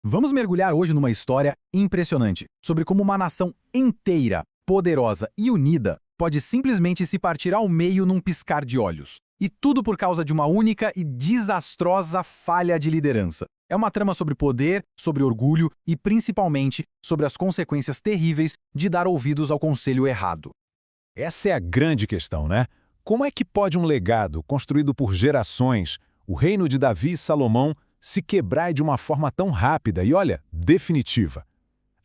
Vamos mergulhar hoje numa história impressionante sobre como uma nação inteira, poderosa e unida pode simplesmente se partir ao meio num piscar de olhos. E tudo por causa de uma única e desastrosa falha de liderança. É uma trama sobre poder, sobre orgulho e, principalmente, sobre as consequências terríveis de dar ouvidos ao conselho errado. Essa é a grande questão, né? Como é que pode um legado construído por gerações, o reino de Davi e Salomão, se quebrar de uma forma tão rápida e, olha, definitiva?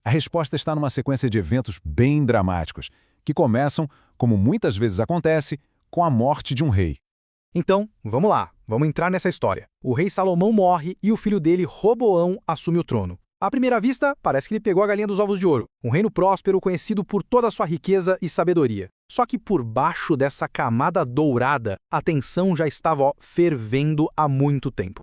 A resposta está numa sequência de eventos bem dramáticos, que começam, como muitas vezes acontece, com a morte de um rei. Então, vamos lá, vamos entrar nessa história. O rei Salomão morre e o filho dele, Roboão, assume o trono. À primeira vista, parece que ele pegou a galinha dos ovos de ouro, um reino próspero conhecido por toda a sua riqueza e sabedoria. Só que por baixo dessa camada dourada, a tensão já estava fervendo há muito tempo.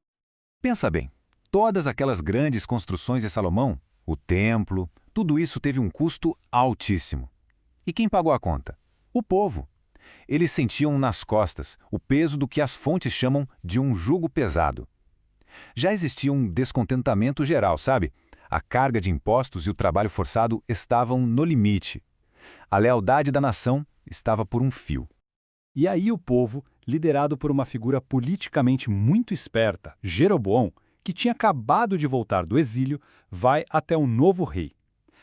Pensa bem, todas aquelas grandes construções de Salomão, o templo, tudo isso teve um custo altíssimo. E quem pagou a conta? O povo. Eles sentiam nas costas o peso do que as fontes chamam de um jugo pesado. Já existia um descontentamento geral, sabe? A carga de impostos e o trabalho forçado estavam no limite. A lealdade da nação estava por um fio. E aí o povo, liderado por uma figura politicamente muito esperta, Jeroboão, que tinha acabado de voltar do exílio, vai até um novo rei.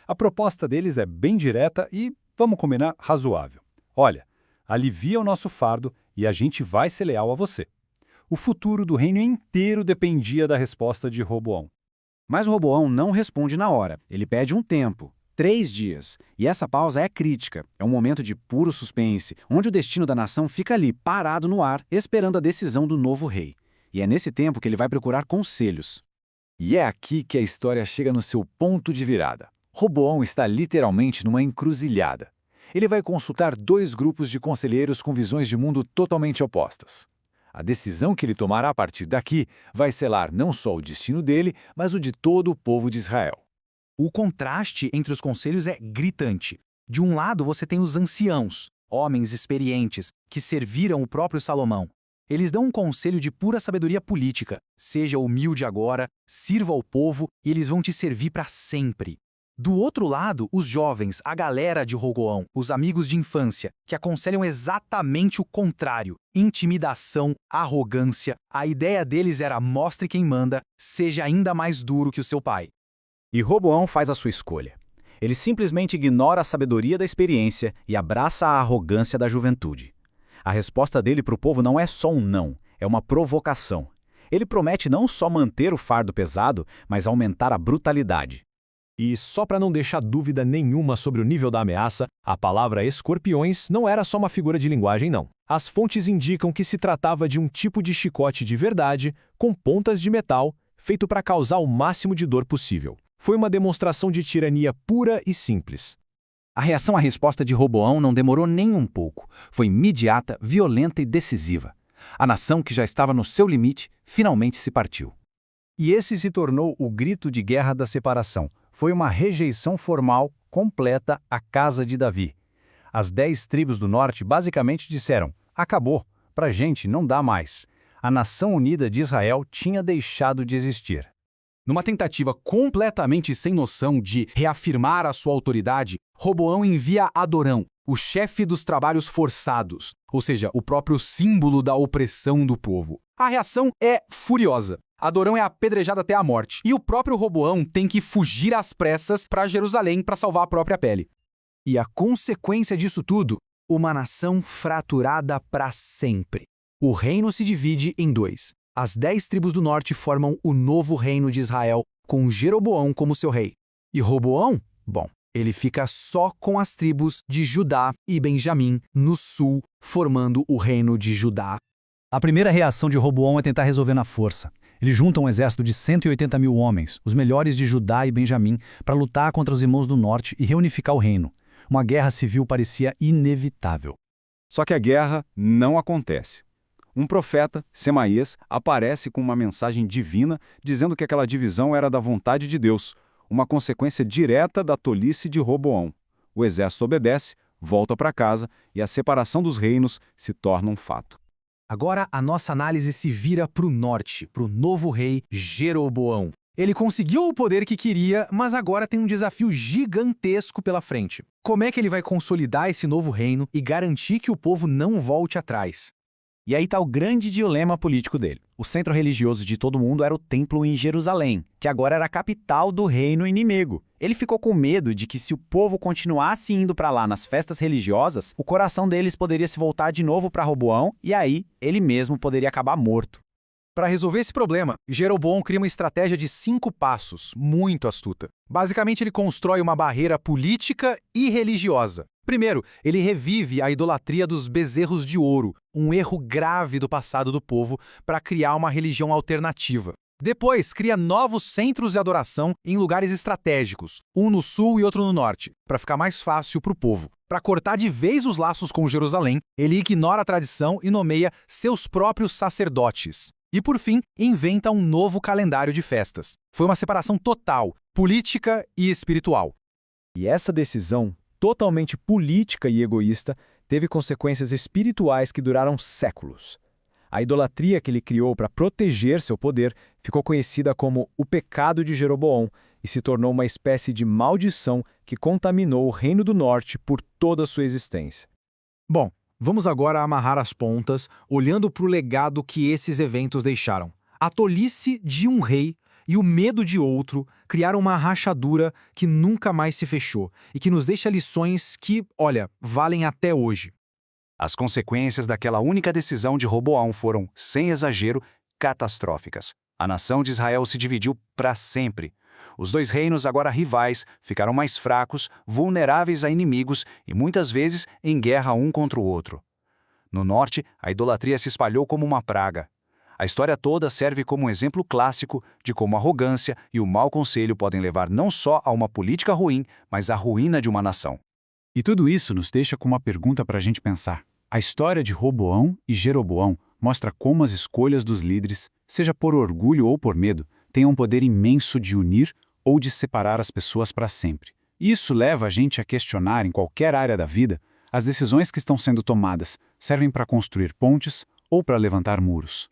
A proposta deles é bem direta e, vamos combinar, razoável. Olha, alivia o nosso fardo e a gente vai ser leal a você. O futuro do reino inteiro dependia da resposta de Roboão. Mas Roboão não responde na hora. Ele pede um tempo, 3 dias. E essa pausa é crítica. É um momento de puro suspense, onde o destino da nação fica ali, parado no ar, esperando a decisão do novo rei. E é nesse tempo que ele vai procurar conselhos. E é aqui que a história chega no seu ponto de virada. Roboão está literalmente numa encruzilhada. Ele vai consultar 2 grupos de conselheiros com visões de mundo totalmente opostas. A decisão que ele tomará a partir daqui vai selar não só o destino dele, mas o de todo o povo de Israel. O contraste entre os conselhos é gritante. De um lado você tem os anciãos, homens experientes, que serviram o próprio Salomão. Eles dão um conselho de pura sabedoria política. Seja humilde agora, sirva ao povo e eles vão te servir para sempre. Do outro lado, os jovens, a galera de Roboão, os amigos de infância, que aconselham exatamente o contrário. Intimidação, arrogância. A ideia deles era mostre quem manda, seja ainda mais duro que o seu pai. E Roboão faz a sua escolha. Ele simplesmente ignora a sabedoria da experiência e abraça a arrogância da juventude. A resposta dele para o povo não é só um não, é uma provocação. Ele promete não só manter o fardo pesado, mas aumentar a brutalidade. E só para não deixar dúvida nenhuma sobre o nível da ameaça, a palavra escorpiões não era só uma figura de linguagem, não. As fontes indicam que se tratava de um tipo de chicote de verdade, com pontas de metal, feito para causar o máximo de dor possível. Foi uma demonstração de tirania pura e simples. A reação à resposta de Roboão não demorou nem um pouco. Foi imediata, violenta e decisiva. A nação, que já estava no seu limite, finalmente se partiu. E esse se tornou o grito de guerra da separação. Foi uma rejeição formal, completa, à casa de Davi. As 10 tribos do norte basicamente disseram: acabou, pra gente não dá mais. A nação unida de Israel tinha deixado de existir. Numa tentativa completamente sem noção de reafirmar a sua autoridade, Roboão envia Adorão, o chefe dos trabalhos forçados, ou seja, o próprio símbolo da opressão do povo. A reação é furiosa. Adorão é apedrejado até a morte, e o próprio Roboão tem que fugir às pressas para Jerusalém para salvar a própria pele. E a consequência disso tudo? Uma nação fraturada para sempre. O reino se divide em 2. As 10 tribos do norte formam o novo reino de Israel, com Jeroboão como seu rei. E Roboão? Bom, ele fica só com as tribos de Judá e Benjamim no sul, formando o reino de Judá. A primeira reação de Roboão é tentar resolver na força. Ele junta um exército de 180 mil homens, os melhores de Judá e Benjamim, para lutar contra os irmãos do norte e reunificar o reino. Uma guerra civil parecia inevitável. Só que a guerra não acontece. Um profeta, Semaías, aparece com uma mensagem divina dizendo que aquela divisão era da vontade de Deus, uma consequência direta da tolice de Roboão. O exército obedece, volta para casa e a separação dos reinos se torna um fato. Agora a nossa análise se vira para o norte, para o novo rei Jeroboão. Ele conseguiu o poder que queria, mas agora tem um desafio gigantesco pela frente. Como é que ele vai consolidar esse novo reino e garantir que o povo não volte atrás? E aí está o grande dilema político dele. O centro religioso de todo mundo era o templo em Jerusalém, que agora era a capital do reino inimigo. Ele ficou com medo de que se o povo continuasse indo para lá nas festas religiosas, o coração deles poderia se voltar de novo para Roboão e aí ele mesmo poderia acabar morto. Para resolver esse problema, Jeroboão cria uma estratégia de 5 passos, muito astuta. Basicamente, ele constrói uma barreira política e religiosa. Primeiro, ele revive a idolatria dos bezerros de ouro, um erro grave do passado do povo, para criar uma religião alternativa. Depois, cria novos centros de adoração em lugares estratégicos, um no sul e outro no norte, para ficar mais fácil para o povo. Para cortar de vez os laços com Jerusalém, ele ignora a tradição e nomeia seus próprios sacerdotes. E, por fim, inventa um novo calendário de festas. Foi uma separação total, política e espiritual. E essa decisão, totalmente política e egoísta, teve consequências espirituais que duraram séculos. A idolatria que ele criou para proteger seu poder ficou conhecida como o pecado de Jeroboão e se tornou uma espécie de maldição que contaminou o Reino do Norte por toda a sua existência. Bom, vamos agora amarrar as pontas, olhando para o legado que esses eventos deixaram. A tolice de um rei e o medo de outro criaram uma rachadura que nunca mais se fechou e que nos deixa lições que, olha, valem até hoje. As consequências daquela única decisão de Roboão foram, sem exagero, catastróficas. A nação de Israel se dividiu para sempre. Os dois reinos, agora rivais, ficaram mais fracos, vulneráveis a inimigos e muitas vezes em guerra um contra o outro. No norte, a idolatria se espalhou como uma praga. A história toda serve como um exemplo clássico de como a arrogância e o mau conselho podem levar não só a uma política ruim, mas à ruína de uma nação. E tudo isso nos deixa com uma pergunta para a gente pensar. A história de Roboão e Jeroboão mostra como as escolhas dos líderes, seja por orgulho ou por medo, têm um poder imenso de unir ou de separar as pessoas para sempre. Isso leva a gente a questionar em qualquer área da vida, as decisões que estão sendo tomadas servem para construir pontes ou para levantar muros.